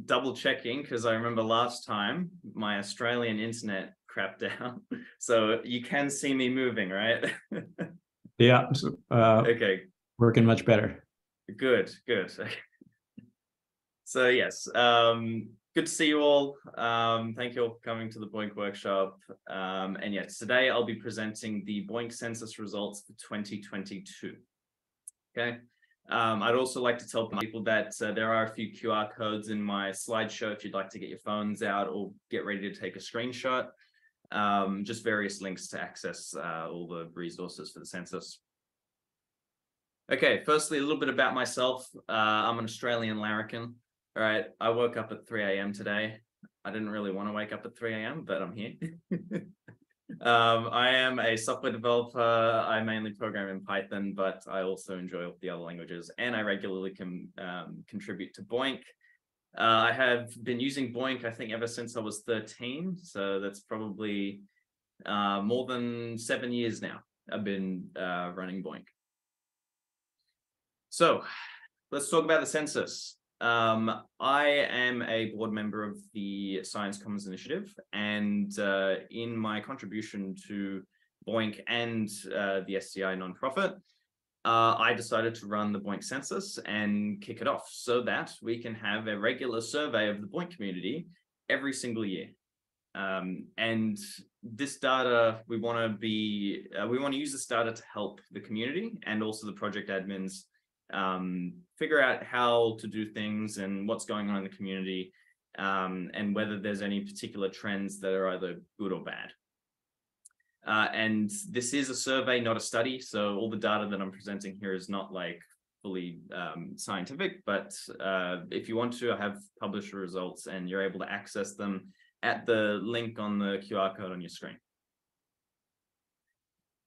double checking because I remember last time my Australian internet crapped out. So you can see me moving, right? Yeah, so, Okay, working much better. good. So yes, good to see you all. Thank you all for coming to the BOINC workshop. And yes, today I'll be presenting the BOINC Census results for 2022. Okay. I'd also like to tell people that there are a few QR codes in my slideshow if you'd like to get your phones out or get ready to take a screenshot. Just various links to access all the resources for the census. Okay, firstly, a little bit about myself. I'm an Australian larrikin. All right, I woke up at 3 a.m. today. I didn't really want to wake up at 3 a.m., but I'm here. I am a software developer. I mainly program in Python, but I also enjoy all the other languages, and I regularly contribute to BOINC. I have been using BOINC, I think, ever since I was 13, so that's probably more than 7 years now I've been running BOINC. So let's talk about the census. I am a board member of the Science Commons Initiative, and in my contribution to BOINC and the SCI nonprofit, I decided to run the BOINC census and kick it off so that we can have a regular survey of the BOINC community every single year. And this data, we want to use this data to help the community and also the project admins figure out how to do things and what's going on in the community, and whether there's any particular trends that are either good or bad. And this is a survey, not a study, so all the data that I'm presenting here is not like fully scientific, but if you want to, I have published the results and you're able to access them at the link on the QR code on your screen.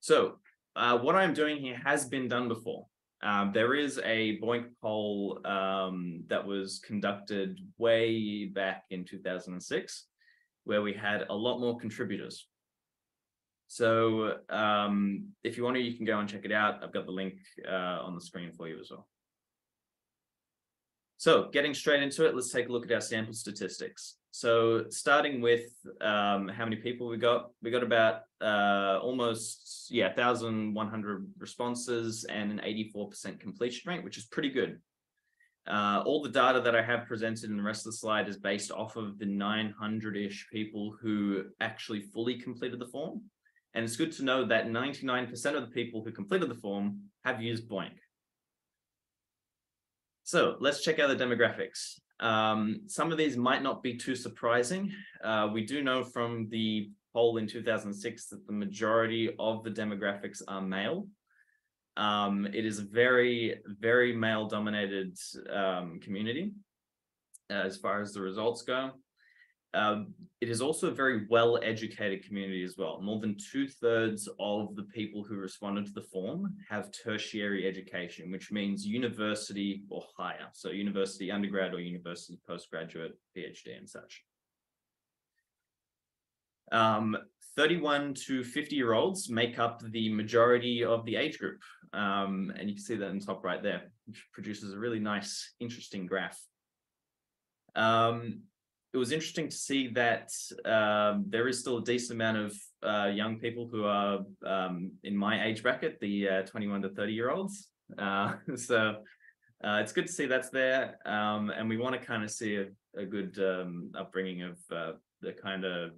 So what I'm doing here has been done before. There is a BOINC poll that was conducted way back in 2006, where we had a lot more contributors. So if you want to, you can go and check it out. I've got the link on the screen for you as well. So getting straight into it, let's take a look at our sample statistics. So starting with how many people we got about almost 1,100 responses and an 84% completion rate, which is pretty good. All the data that I have presented in the rest of the slide is based off of the 900-ish people who actually fully completed the form. And it's good to know that 99% of the people who completed the form have used BOINC. So let's check out the demographics. Some of these might not be too surprising. We do know from the poll in 2006 that the majority of the demographics are male. It is a very, very male-dominated community as far as the results go. It is also a very well-educated community as well. More than 2/3 of the people who responded to the form have tertiary education, which means university or higher. So university undergrad or university postgraduate, PhD and such. 31 to 50-year-olds make up the majority of the age group. And you can see that in the top right there, which produces a really nice, interesting graph. It was interesting to see that there is still a decent amount of young people who are in my age bracket, the 21 to 30-year-olds. So it's good to see that's there. And we want to kind of see a good upbringing of the kind of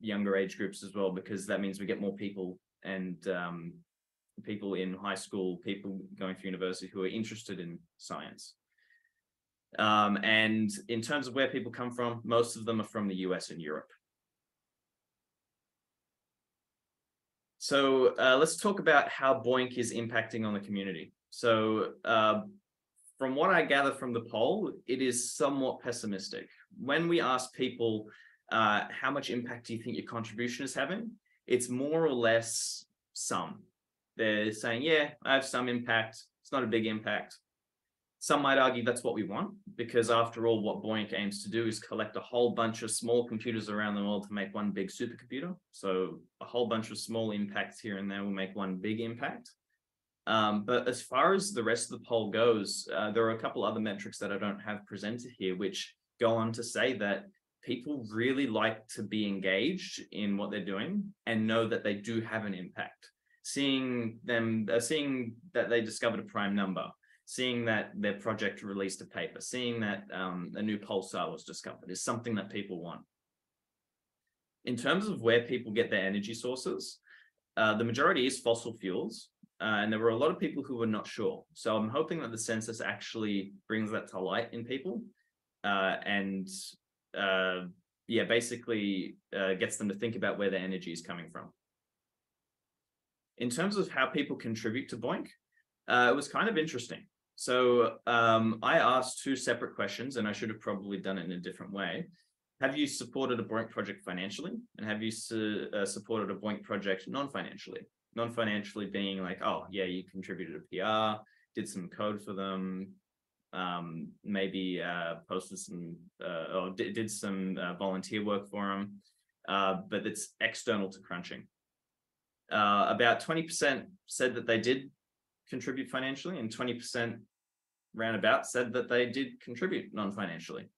younger age groups as well, because that means we get more people and people in high school, people going through university who are interested in science. And in terms of where people come from, most of them are from the US and Europe. So let's talk about how BOINC is impacting on the community. So from what I gather from the poll, it is somewhat pessimistic. When we ask people, how much impact do you think your contribution is having? It's more or less some. They're saying, yeah, I have some impact. It's not a big impact. Some might argue that's what we want, because after all, what BOINC aims to do is collect a whole bunch of small computers around the world to make one big supercomputer. So a whole bunch of small impacts here and there will make one big impact. But as far as the rest of the poll goes, there are a couple other metrics that I don't have presented here, which go on to say that people really like to be engaged in what they're doing and know that they do have an impact. Seeing that they discovered a prime number, seeing that their project released a paper, seeing that a new pulsar was discovered is something that people want. In terms of where people get their energy sources, the majority is fossil fuels, and there were a lot of people who were not sure. So I'm hoping that the census actually brings that to light in people basically gets them to think about where their energy is coming from. In terms of how people contribute to BOINC, it was kind of interesting. So I asked 2 separate questions, and I should have probably done it in a different way. Have you supported a BOINC project financially? And have you supported a BOINC project non-financially? Non-financially being like, oh, yeah, you contributed a PR, did some code for them, maybe posted some, or did some volunteer work for them, but it's external to crunching. About 20% said that they did contribute financially, and 20% roundabout said that they did contribute non-financially.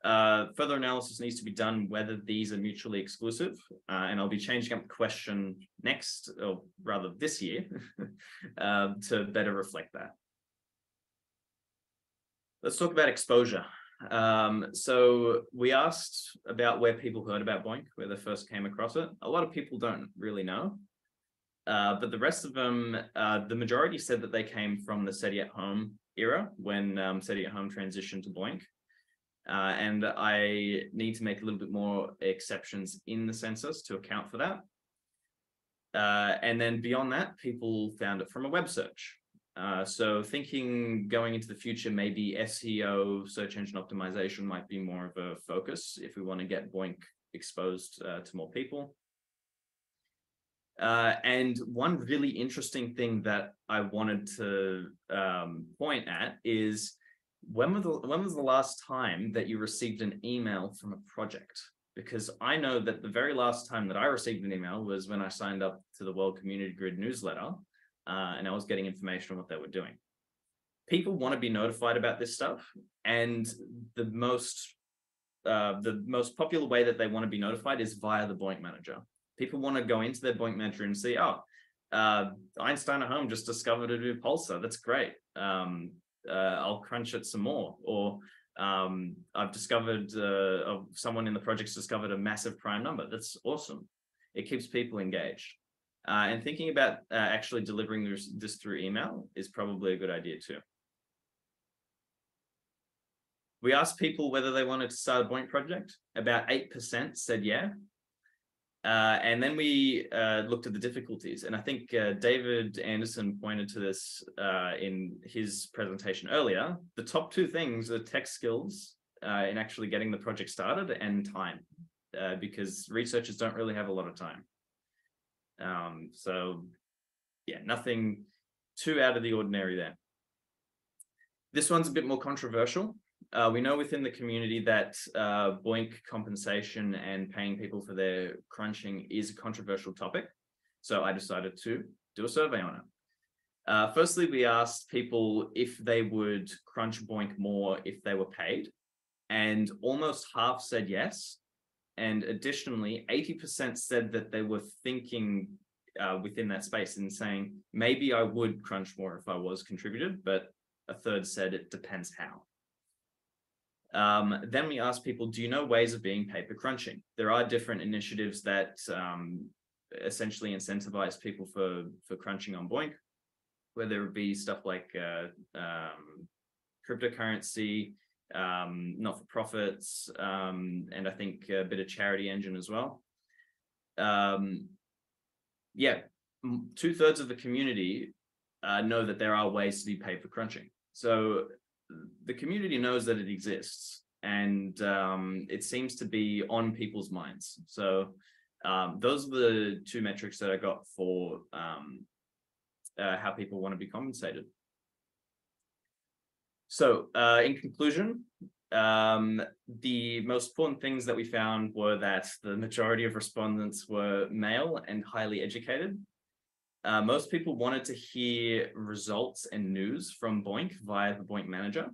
Further analysis needs to be done whether these are mutually exclusive, and I'll be changing up the question next, or rather this year, to better reflect that. Let's talk about exposure. So we asked about where people heard about BOINC, where they first came across it. A lot of people don't really know, but the rest of them, the majority said that they came from the SETI at Home era when SETI at Home transitioned to BOINC. And I need to make a little bit more exceptions in the census to account for that. And then beyond that, people found it from a web search. So thinking going into the future, maybe SEO, search engine optimization, might be more of a focus if we want to get BOINC exposed to more people. And one really interesting thing that I wanted to point at is, when was the last time that you received an email from a project? Because I know that the very last time that I received an email was when I signed up to the World Community Grid newsletter, and I was getting information on what they were doing. People want to be notified about this stuff, and the most popular way that they want to be notified is via the BOINC manager. People want to go into their BOINC manager and see, oh, Einstein at Home just discovered a new pulsar. That's great. I'll crunch it some more. Or I've discovered, someone in the project's discovered a massive prime number. That's awesome. It keeps people engaged. And thinking about actually delivering this through email is probably a good idea too. We asked people whether they wanted to start a BOINC project. About 8% said yeah. And then we looked at the difficulties, and I think David Anderson pointed to this in his presentation earlier. The top 2 things are tech skills in actually getting the project started, and time, because researchers don't really have a lot of time. So yeah, nothing too out of the ordinary there. This one's a bit more controversial. We know within the community that BOINC compensation and paying people for their crunching is a controversial topic. So I decided to do a survey on it. Firstly, we asked people if they would crunch BOINC more if they were paid, and almost half said yes. And additionally, 80% said that they were thinking within that space and saying, maybe I would crunch more if I was contributed, but a third said it depends how. Then we asked people, do you know ways of being paid for crunching? There are different initiatives that essentially incentivize people for crunching on BOINC, whether it be stuff like cryptocurrency, not-for-profits, and I think a bit of charity engine as well. Yeah, 2/3 of the community know that there are ways to be paid for crunching. So the community knows that it exists, and it seems to be on people's minds. So those are the 2 metrics that I got for how people want to be compensated. So in conclusion, the most important things that we found were that the majority of respondents were male and highly educated. Most people wanted to hear results and news from BOINC via the BOINC manager.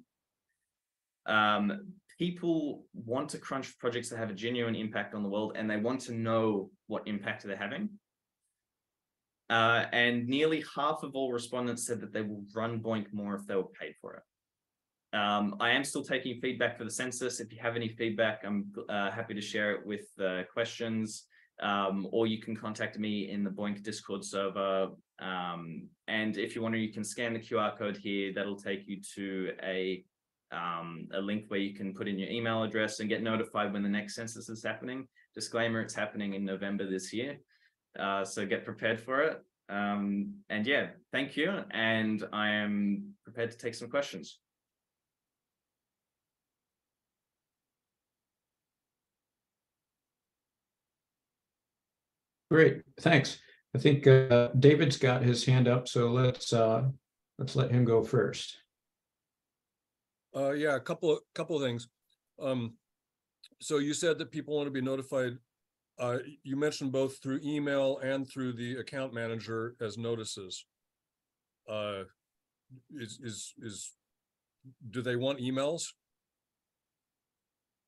people want to crunch projects that have a genuine impact on the world, and they want to know what impact they're having. And nearly half of all respondents said that they will run BOINC more if they were paid for it. I am still taking feedback for the census. If you have any feedback, I'm happy to share it with questions, or you can contact me in the BOINC Discord server. And if you want to, you can scan the QR code here. That'll take you to a link where you can put in your email address and get notified when the next census is happening. Disclaimer, it's happening in November this year. So get prepared for it. And yeah, thank you. And I am prepared to take some questions. Great, thanks. I think David's got his hand up, so let's let him go first. Yeah, a couple of things. So you said that people want to be notified. You mentioned both through email and through the account manager as notices. Do they want emails?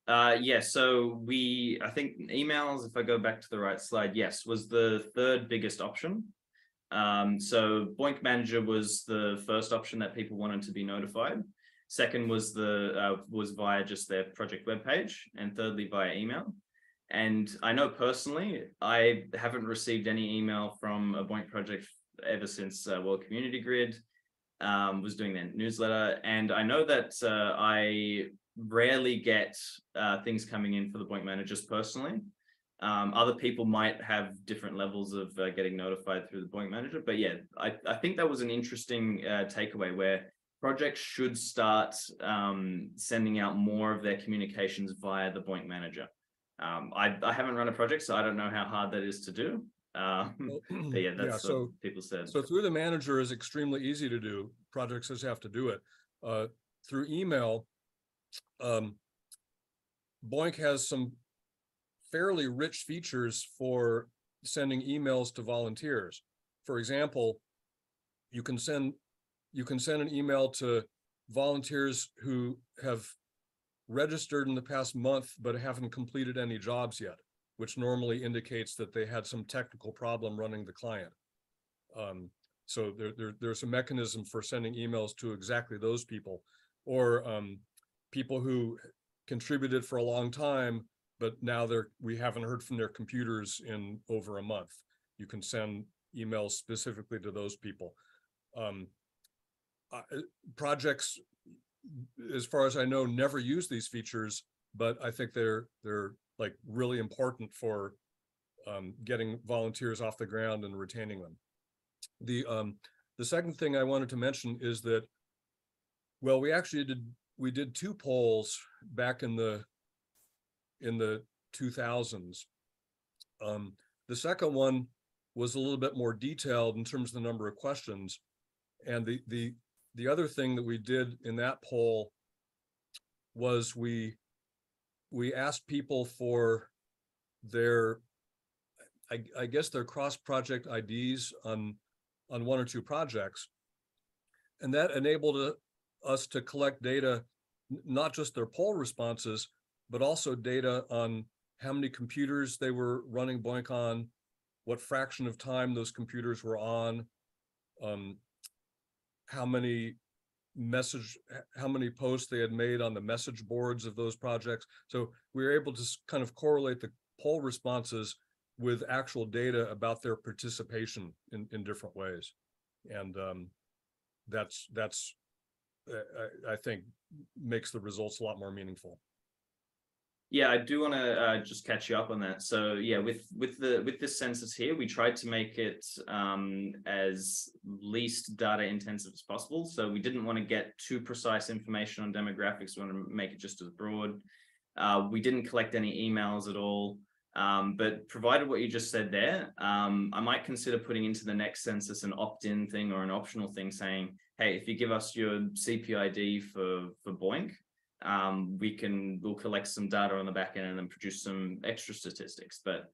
Yeah, so I think emails, if I go back to the right slide, yes, was the third biggest option. So BOINC Manager was the first option that people wanted to be notified. Second was was via just their project webpage, and thirdly via email. And I know personally, I haven't received any email from a BOINC project ever since World Community Grid was doing their newsletter. And I know that I rarely get things coming in for the BOINC managers personally. Other people might have different levels of getting notified through the BOINC manager. But yeah, I think that was an interesting takeaway, where projects should start sending out more of their communications via the BOINC manager. I haven't run a project, so I don't know how hard that is to do. But yeah, that's what people said. So through the manager is extremely easy to do. Projects just have to do it. Through email, BOINC has some fairly rich features for sending emails to volunteers. For example, you can send an email to volunteers who have registered in the past month but haven't completed any jobs yet, which normally indicates that they had some technical problem running the client. So there's a mechanism for sending emails to exactly those people, or people who contributed for a long time, but now we haven't heard from their computers in over a month. You can send emails specifically to those people. Projects, as far as I know, never use these features, but I think they're like really important for getting volunteers off the ground and retaining them. The second thing I wanted to mention is that, well, we did two polls back in the 2000s. The second one was a little bit more detailed in terms of the number of questions, and the other thing that we did in that poll was we asked people for their, I guess, their cross-project IDs on one or two projects, and that enabled us to collect data, not just their poll responses, but also data on how many computers they were running BOINC on, what fraction of time those computers were on, how many posts they had made on the message boards of those projects. So we were able to kind of correlate the poll responses with actual data about their participation in different ways. And that's I think makes the results a lot more meaningful. Yeah, I do want to just catch you up on that. So yeah, with this census here, we tried to make it as least data intensive as possible. So we didn't want to get too precise information on demographics. We want to make it just as broad. We didn't collect any emails at all. But provided what you just said there, I might consider putting into the next census an opt-in thing or an optional thing saying, hey, if you give us your CPID for BOINC, we'll collect some data on the back end and then produce some extra statistics. But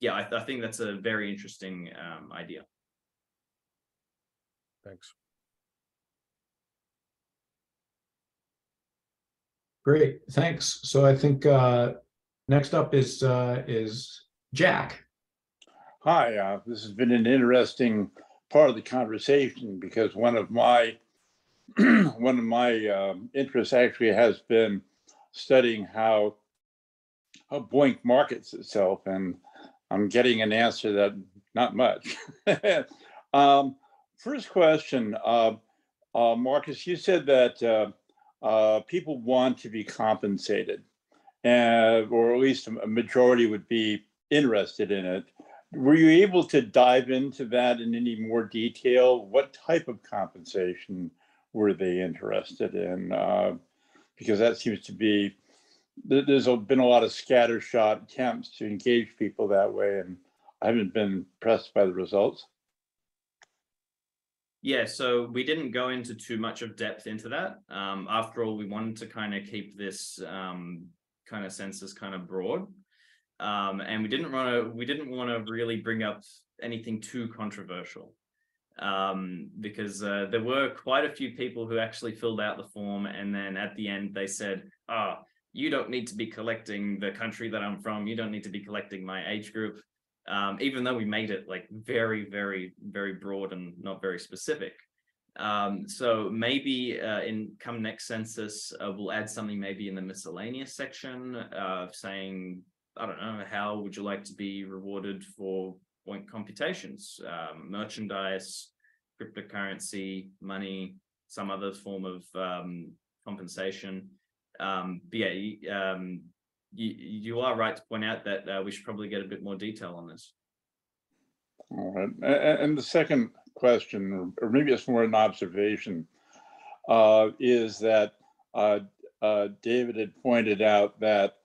yeah, I think that's a very interesting idea. Thanks. Great, thanks. So I think next up is Jack. Hi, this has been an interesting part of the conversation because one of my interests actually has been studying how BOINC markets itself, and I'm getting an answer that not much. First question, Marcus, you said that people want to be compensated, or at least a majority would be interested in it. Were you able to dive into that in any more detail? What type of compensation were they interested in? Because that seems to be, there's been a lot of scattershot attempts to engage people that way, and I haven't been impressed by the results. Yeah, so we didn't go into too much of depth into that. After all, we wanted to kind of keep this kind of census kind of broad. And we didn't want to really bring up anything too controversial, because there were quite a few people who actually filled out the form, and then at the end they said, "Ah, you don't need to be collecting the country that I'm from. You don't need to be collecting my age group," even though we made it like very, very, very broad and not very specific. So maybe in come next census, we'll add something maybe in the miscellaneous section of saying, I don't know, how would you like to be rewarded for BOINC computations, merchandise, cryptocurrency, money, some other form of compensation. But yeah, you are right to point out that we should probably get a bit more detail on this. All right, and the second question, or maybe it's more an observation, is that David had pointed out that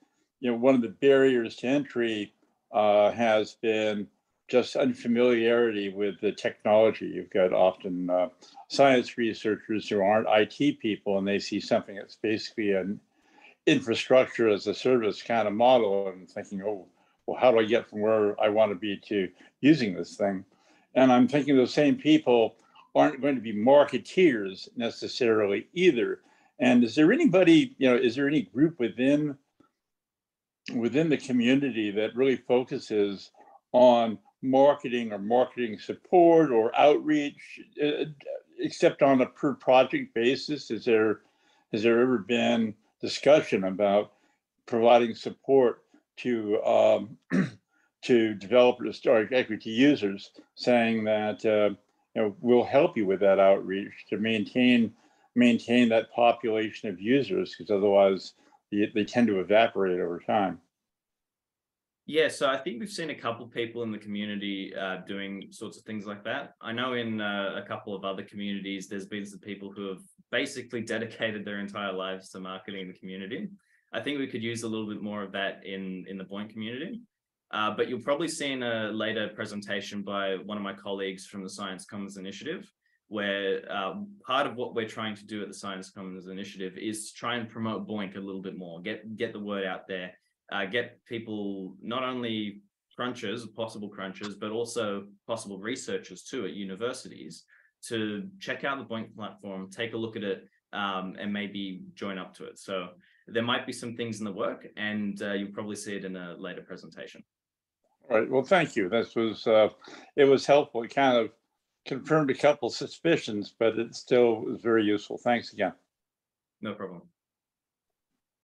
one of the barriers to entry has been just unfamiliarity with the technology. You've got often science researchers who aren't IT people, and they see something that's basically an infrastructure as a service kind of model and thinking, oh, well, how do I get from where I want to be to using this thing? And I'm thinking those same people aren't going to be marketeers necessarily either. And is there anybody, is there any group within the community that really focuses on marketing or marketing support or outreach, except on a per project basis? Has there ever been discussion about providing support to to developers or actually to users, saying that we'll help you with that outreach to maintain that population of users, because otherwise they tend to evaporate over time? Yeah, so I think we've seen a couple of people in the community doing sorts of things like that. I know in a couple of other communities, there's been some people who have basically dedicated their entire lives to marketing the community. I think we could use a little bit more of that in the BOINC community. But you'll probably see in a later presentation by one of my colleagues from the Science Commons Initiative, where part of what we're trying to do at the Science Commons Initiative is try and promote BOINC a little bit more, get the word out there, get people, not only possible crunchers, but also possible researchers too at universities, to check out the BOINC platform, take a look at it, and maybe join up to it. So there might be some things in the work, and you'll probably see it in a later presentation. All right, well, thank you. This was, it was helpful. It kind of confirmed a couple suspicions, but it still was very useful. Thanks again. No problem.